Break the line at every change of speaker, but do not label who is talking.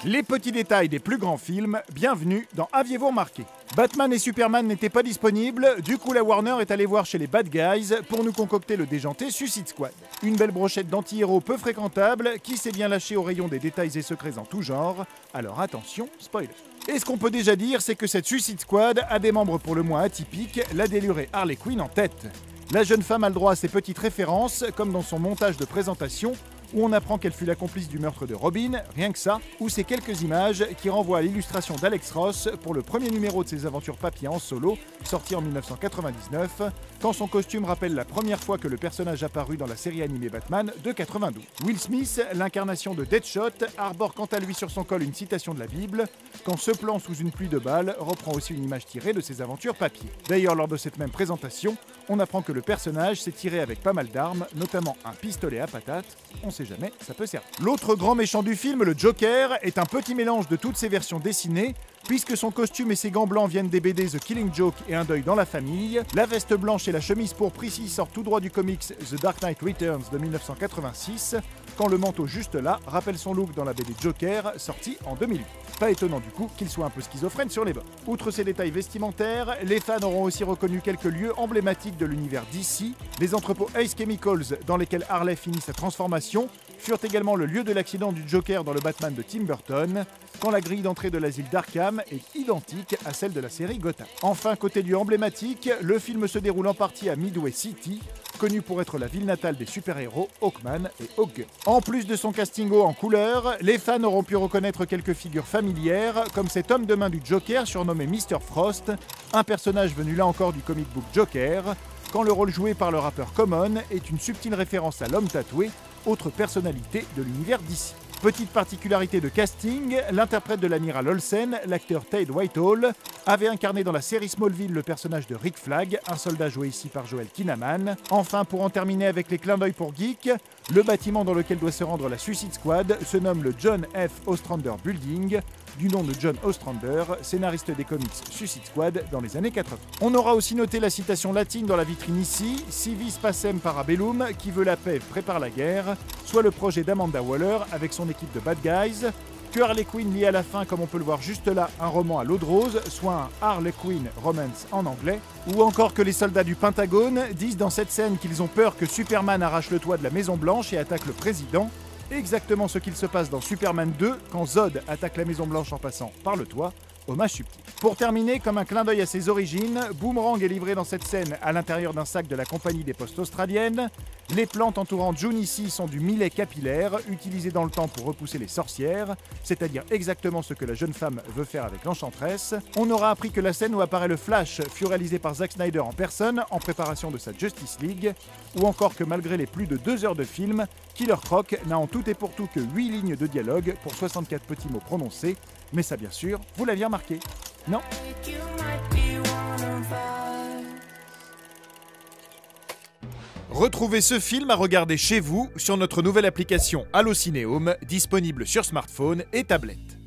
Les petits détails des plus grands films, bienvenue dans Aviez-vous remarqué? Batman et Superman n'étaient pas disponibles, du coup la Warner est allée voir chez les Bad Guys pour nous concocter le déjanté Suicide Squad. Une belle brochette d'anti-héros peu fréquentable qui s'est bien lâchée au rayon des détails et secrets en tout genre, alors attention, spoiler. Et ce qu'on peut déjà dire, c'est que cette Suicide Squad a des membres pour le moins atypiques, la délurée Harley Quinn en tête. La jeune femme a le droit à ses petites références, comme dans son montage de présentation, où on apprend qu'elle fut la complice du meurtre de Robin, rien que ça, ou ces quelques images qui renvoient à l'illustration d'Alex Ross pour le premier numéro de ses aventures papier en solo, sorti en 1999, quand son costume rappelle la première fois que le personnage apparut dans la série animée Batman de 92. Will Smith, l'incarnation de Deadshot, arbore quant à lui sur son col une citation de la Bible, quand ce plan sous une pluie de balles reprend aussi une image tirée de ses aventures papier. D'ailleurs, lors de cette même présentation, on apprend que le personnage s'est tiré avec pas mal d'armes, notamment un pistolet à patates. On sait jamais, ça peut servir. L'autre grand méchant du film, le Joker, est un petit mélange de toutes ses versions dessinées, puisque son costume et ses gants blancs viennent des BD The Killing Joke et Un deuil dans la famille, la veste blanche et la chemise pourpre ici sortent tout droit du comics The Dark Knight Returns de 1986, quand le manteau juste là rappelle son look dans la BD Joker, sorti en 2008. Pas étonnant du coup qu'il soit un peu schizophrène sur les bords. Outre ces détails vestimentaires, les fans auront aussi reconnu quelques lieux emblématiques de l'univers DC. Les entrepôts Ace Chemicals dans lesquels Harley finit sa transformation furent également le lieu de l'accident du Joker dans le Batman de Tim Burton, quand la grille d'entrée de l'asile d'Arkham est identique à celle de la série Gotham. Enfin, côté lieu emblématique, le film se déroule en partie à Midway City, connu pour être la ville natale des super-héros Hawkman et Hawkgirl. En plus de son casting haut en couleur, les fans auront pu reconnaître quelques figures familières, comme cet homme de main du Joker surnommé Mr. Frost, un personnage venu là encore du comic book Joker, quand le rôle joué par le rappeur Common est une subtile référence à l'homme tatoué, autre personnalité de l'univers d'ici. Petite particularité de casting, l'interprète de l'amiral Olsen, l'acteur Tate Whitehall, avait incarné dans la série Smallville le personnage de Rick Flag, un soldat joué ici par Joel Kinnaman. Enfin, pour en terminer avec les clins d'œil pour geek, le bâtiment dans lequel doit se rendre la Suicide Squad se nomme le John F. Ostrander Building, du nom de John Ostrander, scénariste des comics Suicide Squad dans les années 80. On aura aussi noté la citation latine dans la vitrine ici, Si vis pacem para bellum, qui veut la paix prépare la guerre, soit le projet d'Amanda Waller avec son équipe de Bad Guys, que Harley Quinn lit à la fin, comme on peut le voir juste là, un roman à l'eau de rose, soit un Harley Quinn romance en anglais, ou encore que les soldats du Pentagone disent dans cette scène qu'ils ont peur que Superman arrache le toit de la Maison Blanche et attaque le président, exactement ce qu'il se passe dans Superman 2 quand Zod attaque la Maison Blanche en passant par le toit. Hommage subtil. Pour terminer, comme un clin d'œil à ses origines, Boomerang est livré dans cette scène à l'intérieur d'un sac de la compagnie des postes australiennes. Les plantes entourant June ici sont du millet capillaire, utilisé dans le temps pour repousser les sorcières, c'est-à-dire exactement ce que la jeune femme veut faire avec l'enchanteresse. On aura appris que la scène où apparaît le Flash fut réalisée par Zack Snyder en personne, en préparation de sa Justice League, ou encore que malgré les plus de 2 heures de film, Killer Croc n'a en tout et pour tout que 8 lignes de dialogue pour 64 petits mots prononcés, mais ça bien sûr, vous l'aviez remarqué, non? Retrouvez ce film à regarder chez vous sur notre nouvelle application Allocinéum, disponible sur smartphone et tablette.